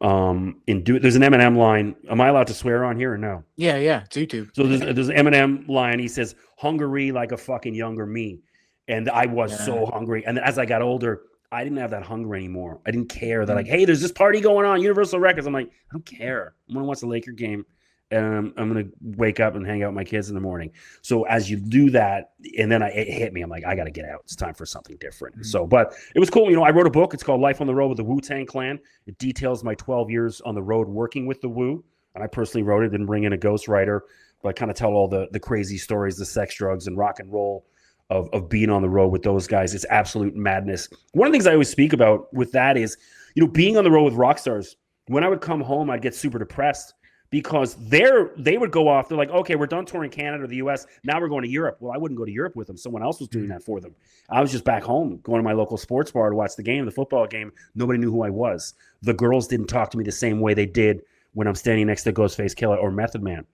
there's an Eminem line. Am I allowed to swear on here or no? Yeah, it's YouTube. So there's an Eminem line. He says, hungry like a fucking younger me. And I was so hungry. And as I got older, I didn't have that hunger anymore. I didn't care that like, hey, there's this party going on, Universal Records. I'm like, I don't care. I'm going to watch the Laker game. And I'm going to wake up and hang out with my kids in the morning. So as you do that, and then it hit me, I'm like, I got to get out. It's time for something different. Mm-hmm. So, but it was cool. You know, I wrote a book. It's called Life on the Road with the Wu-Tang Clan. It details my 12 years on the road working with the Wu. And I personally wrote it, didn't bring in a ghostwriter, but I kind of tell all the crazy stories, the sex, drugs, and rock and roll of being on the road with those guys. It's absolute madness. One of the things I always speak about with that is, you know, being on the road with rock stars. When I would come home, I'd get super depressed, because they would go off. They're like, okay, we're done touring Canada or the U.S. Now we're going to Europe. Well, I wouldn't go to Europe with them. Someone else was doing that for them. I was just back home going to my local sports bar to watch the game, the football game. Nobody knew who I was. The girls didn't talk to me the same way they did when I'm standing next to Ghostface Killah or Method Man,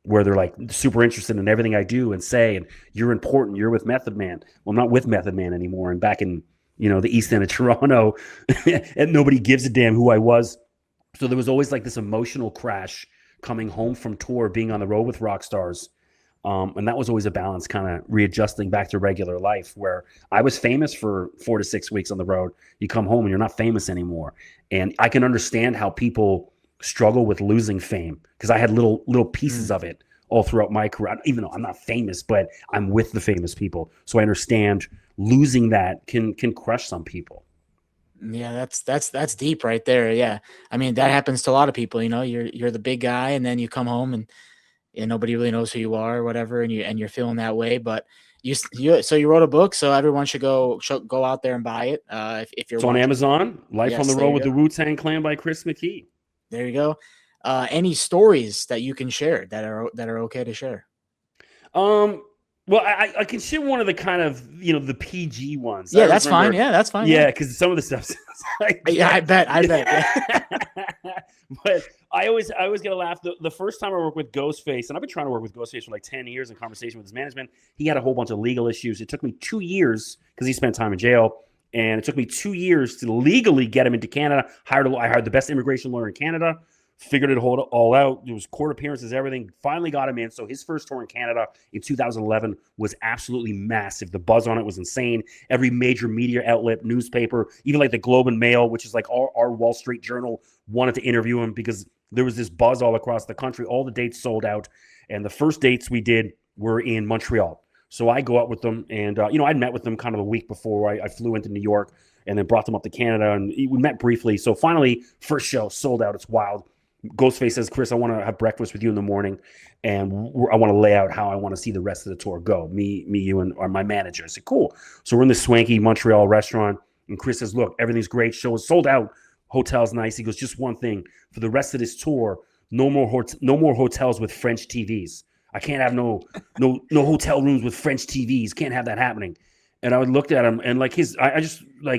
where they're like super interested in everything I do and say, and you're important. You're with Method Man. Well, I'm not with Method Man anymore. And back in, you know, the East End of Toronto, and nobody gives a damn who I was. So there was always like this emotional crash coming home from tour, being on the road with rock stars. And that was always a balance, kind of readjusting back to regular life, where I was famous for 4 to 6 weeks on the road. You come home and you're not famous anymore. And I can understand how people struggle with losing fame, because I had little pieces of it all throughout my career, even though I'm not famous, but I'm with the famous people. So I understand losing that can crush some people. Yeah, that's deep right there. Yeah. I mean, that happens to a lot of people, you know, you're the big guy, and then you come home and nobody really knows who you are or whatever. And you're feeling that way, but so you wrote a book, so everyone should go out there and buy it. If you're on Amazon, Life on the Road with the Wu-Tang Clan by Chris McKee. There you go. Any stories that you can share that are okay to share? Well, I can share one of the kind of, you know, the PG ones. Yeah, that's fine. Yeah, that's fine. Yeah, because some of the stuff sounds like... Yeah, I bet. Yeah. But I always get a laugh. The first time I worked with Ghostface, and I've been trying to work with Ghostface for like 10 years in conversation with his management, he had a whole bunch of legal issues. It took me 2 years, because he spent time in jail, and it took me 2 years to legally get him into Canada. I hired the best immigration lawyer in Canada. Figured it all out. There was court appearances, everything. Finally got him in. So his first tour in Canada in 2011 was absolutely massive. The buzz on it was insane. Every major media outlet, newspaper, even like the Globe and Mail, which is like our Wall Street Journal, wanted to interview him because there was this buzz all across the country. All the dates sold out. And the first dates we did were in Montreal. So I go out with them, and, you know, I'd met with them kind of a week before I flew into New York, and then brought them up to Canada, and we met briefly. So finally, first show sold out. It's wild. Ghostface says, Chris, I want to have breakfast with you in the morning, and I want to lay out how I want to see the rest of the tour go. Me, you, and my manager. I said, cool. So we're in this swanky Montreal restaurant, and Chris says, look, everything's great. Show is sold out. hotel's nice. He goes, just one thing for the rest of this tour, no more hotels with French TVs. I can't have no hotel rooms with French TVs. Can't have that happening. And I looked at him and like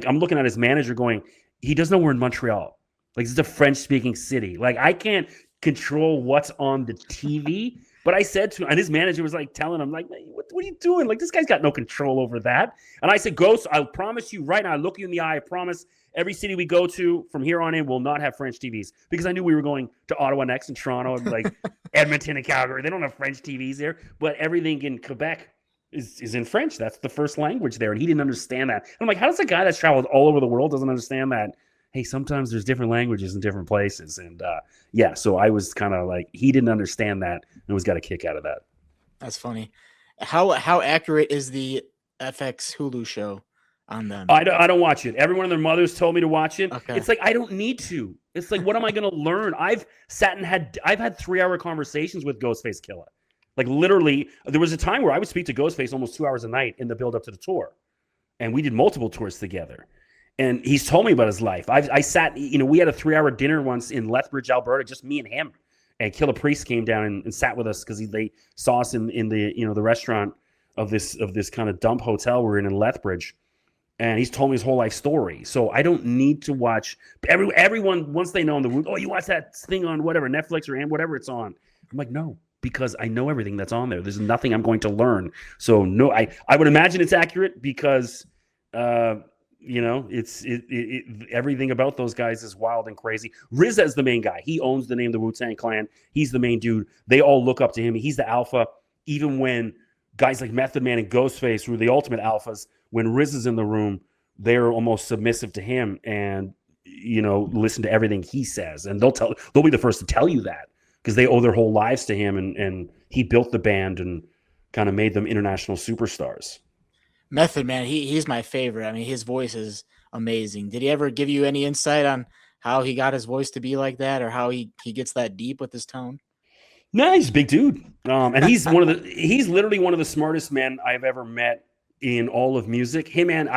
I'm looking at his manager going, he doesn't know we're in Montreal. Like, this is a French speaking city. Like, I can't control what's on the TV. But I said to him, and his manager was like telling him, like, what are you doing? Like, this guy's got no control over that. And I said, Ghost, I'll promise you right now, I look you in the eye, I promise every city we go to from here on in will not have French TVs. Because I knew we were going to Ottawa next and Toronto and like Edmonton and Calgary. They don't have French TVs there. But everything in Quebec is in French. That's the first language there. And he didn't understand that. And I'm like, how does a guy that's traveled all over the world doesn't understand that? Hey, sometimes there's different languages in different places. And so I was kind of like, he didn't understand that and was got a kick out of that. That's funny. How accurate is the FX Hulu show on them? I don't watch it. Every one of their mothers told me to watch it. Okay. It's like, I don't need to. It's like, what am I going to learn? I've had 3-hour conversations with Ghostface Killah. Like, literally, there was a time where I would speak to Ghostface almost 2 hours a night in the build up to the tour. And we did multiple tours together. And he's told me about his life. I sat, we had a 3-hour dinner once in Lethbridge, Alberta, just me and him. And Killah Priest came down and sat with us because they saw us in the the restaurant of this kind of dump hotel we're in Lethbridge. And he's told me his whole life story. So I don't need to watch everyone once they know on the route. Oh, you watch that thing on whatever Netflix or whatever it's on. I'm like, no, because I know everything that's on there. There's nothing I'm going to learn. So no, I would imagine it's accurate because it's everything about those guys is wild and crazy. RZA is the main guy. He owns the name the Wu-Tang Clan. He's the main dude. They all look up to him. He's the alpha. Even when guys like Method Man and Ghostface were the ultimate alphas, when RZA's in the room, they're almost submissive to him and listen to everything he says. And they'll be the first to tell you that because they owe their whole lives to him. And he built the band and kind of made them international superstars. Method Man, he's my favorite. I mean, his voice is amazing. Did he ever give you any insight on how he got his voice to be like that, or how he gets that deep with his tone? No, he's a big dude, and he's he's literally one of the smartest men I've ever met in all of music. Him and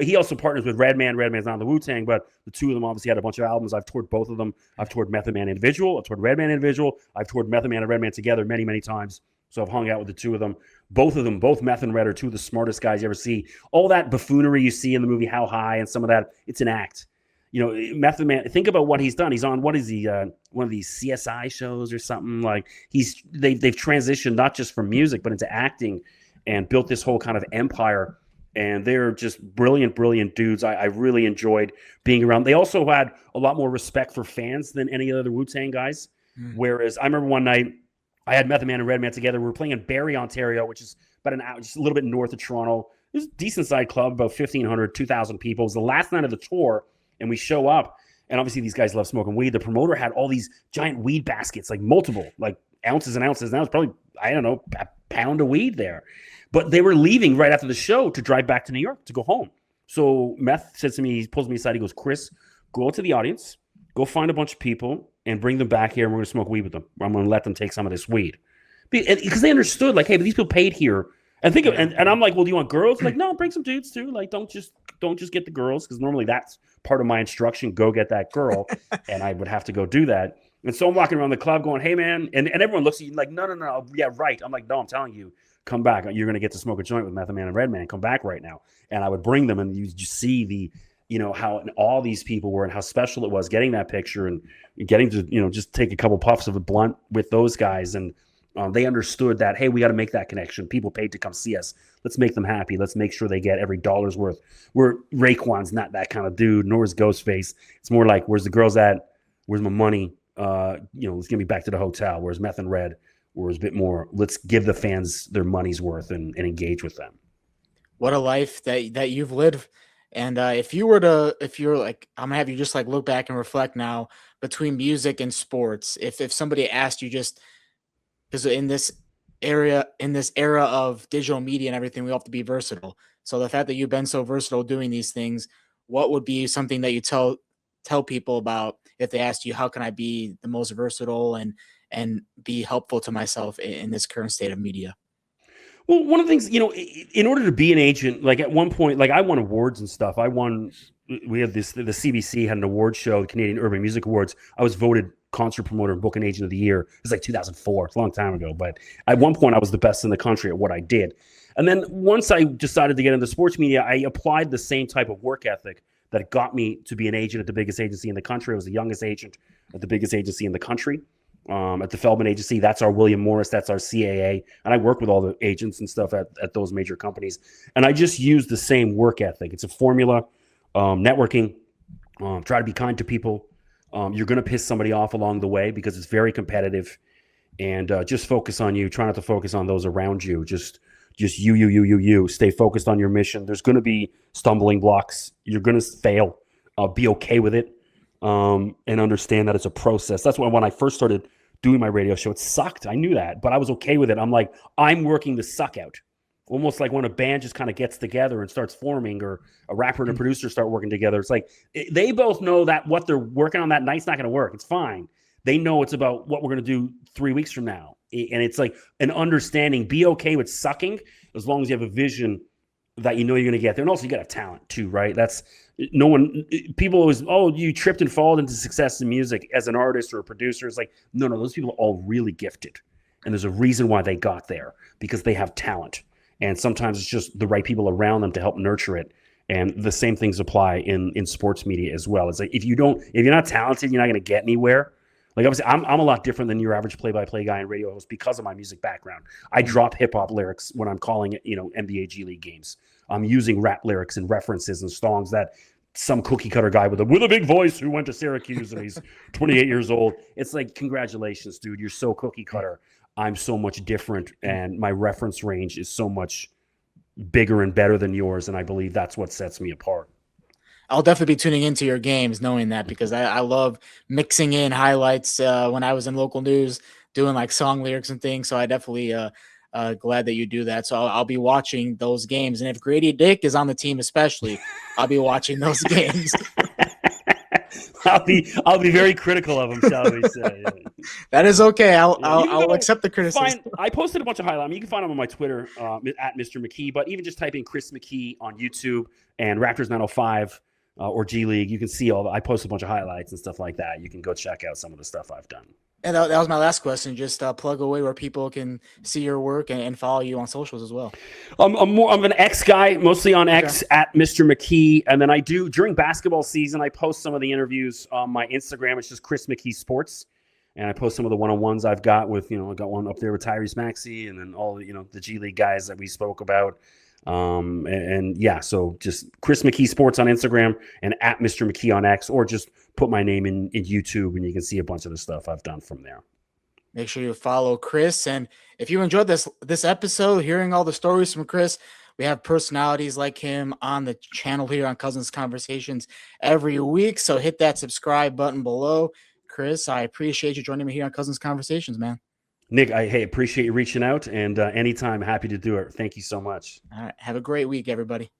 he also partners with Redman. Redman's not on the Wu-Tang, but the two of them obviously had a bunch of albums. I've toured both of them. I've toured Method Man individual. I've toured Redman individual. I've toured Method Man and Redman together many, many times. So I've hung out with the two of them. Both of them, both Meth and Red, are two of the smartest guys you ever see. All that buffoonery you see in the movie How High and some of that, it's an act. Method Man, think about what he's done. He's on, what is he, one of these CSI shows or something? Like, they've transitioned not just from music, but into acting and built this whole kind of empire. And they're just brilliant, brilliant dudes. I really enjoyed being around. They also had a lot more respect for fans than any other Wu-Tang guys. Whereas I remember one night, I had Method Man and Redman together. We were playing in Barrie, Ontario, which is about an hour, just a little bit north of Toronto. It was a decent-sized club, about 1,500, 2,000 people. It was the last night of the tour, and we show up, and obviously these guys love smoking weed. The promoter had all these giant weed baskets, like multiple, like ounces and ounces. Now it's probably, I don't know, a pound of weed there. But they were leaving right after the show to drive back to New York to go home. So Meth says to me, he pulls me aside, he goes, Chris, go out to the audience, go find a bunch of people, and bring them back here, and we're going to smoke weed with them. I'm going to let them take some of this weed. Because they understood, like, hey, but these people paid here. And and I'm like, well, do you want girls? Like, no, bring some dudes too. Like, don't just get the girls, because normally that's part of my instruction. Go get that girl. And I would have to go do that. And so I'm walking around the club going, hey, man. And everyone looks at you like, no. Yeah, right. I'm like, no, I'm telling you, come back. You're going to get to smoke a joint with Method Man and Redman. Come back right now. And I would bring them, and you just see the, how all these people were and how special it was getting that picture and getting to, just take a couple puffs of a blunt with those guys. And they understood that, hey, we got to make that connection. People paid to come see us. Let's make them happy. Let's make sure they get every dollar's worth. Raekwon's not that kind of dude, nor is Ghostface. It's more like, where's the girls at? Where's my money? Let's get me back to the hotel. Where's Meth and Red? Where's a bit more, let's give the fans their money's worth and engage with them. What a life that you've lived. And if you're like, I'm gonna have you just like look back and reflect now between music and sports. If somebody asked you, just because in this era of digital media and everything, we have to be versatile. So the fact that you've been so versatile doing these things, what would be something that you tell people about if they asked you, how can I be the most versatile and be helpful to myself in this current state of media? Well, one of the things, in order to be an agent, like at one point, like I won awards and stuff. I won we had this, the CBC had an award show, the Canadian Urban Music Awards. I was voted concert promoter and booking agent of the year. It was like 2004. It's a long time ago. But at one point I was the best in the country at what I did. And then once I decided to get into sports media, I applied the same type of work ethic that got me to be an agent at the biggest agency in the country. I was the youngest agent at the biggest agency in the country. At the Feldman Agency, that's our William Morris, that's our CAA. And I work with all the agents and stuff at those major companies. And I just use the same work ethic. It's a formula, networking, try to be kind to people. You're going to piss somebody off along the way because it's very competitive. And just focus on you. Try not to focus on those around you. Just you. Stay focused on your mission. There's going to be stumbling blocks. You're going to fail. Be okay with it. And understand that it's a process. That's why when I first started doing my radio show, it sucked. I knew that, but I was okay with it. I'm like, I'm working the suck out. Almost like when a band just kind of gets together and starts forming, or a rapper and a producer start working together. It's like they both know that what they're working on that night's not going to work. It's fine. They know it's about what we're going to do 3 weeks from now. And it's like an understanding, be okay with sucking as long as you have a vision that you know you're going to get there. And also you got to have talent too, right? That's no one, people always, oh, you tripped and fall into success in music as an artist or a producer. It's like, no, those people are all really gifted. And there's a reason why they got there, because they have talent. And sometimes it's just the right people around them to help nurture it. And the same things apply in sports media as well. It's like, if you're not talented, you're not going to get anywhere. Like obviously, I'm a lot different than your average play-by-play guy and radio host because of my music background. I drop hip-hop lyrics when I'm calling it, NBA G League games. I'm using rap lyrics and references and songs that some cookie cutter guy with a big voice who went to Syracuse and he's 28 years old. It's like, congratulations, dude. You're so cookie cutter. I'm so much different, and my reference range is so much bigger and better than yours, and I believe that's what sets me apart. I'll definitely be tuning into your games knowing that, because I love mixing in highlights when I was in local news doing like song lyrics and things. So I definitely glad that you do that. So I'll be watching those games. And if Gradey Dick is on the team, especially, I'll be watching those games. I'll be very critical of him, shall we say. That is okay. I'll accept the criticism. I posted a bunch of highlights. I mean, you can find them on my Twitter at Mr. McKee, but even just type in Chris McKee on YouTube and Raptors 905 or G League, you can see I post a bunch of highlights and stuff like that. You can go check out some of the stuff I've done. And that was my last question. Just plug away where people can see your work and follow you on socials as well. I'm an X guy, mostly on X at Mr. McKee. And then I do, during basketball season, I post some of the interviews on my Instagram. It's just Chris McKee Sports. And I post some of the one-on-ones I've got with, I got one up there with Tyrese Maxey and then all the G League guys that we spoke about. So just Chris McKee Sports on Instagram and at Mr. McKee on X, or just put my name in YouTube and you can see a bunch of the stuff I've done from there. Make sure you follow Chris. And if you enjoyed this episode, hearing all the stories from Chris, we have personalities like him on the channel here on Cousins Conversations every week. So hit that subscribe button below. Chris, I appreciate you joining me here on Cousins Conversations, man. Nick, I appreciate you reaching out, and anytime, happy to do it. Thank you so much. All right. Have a great week, everybody.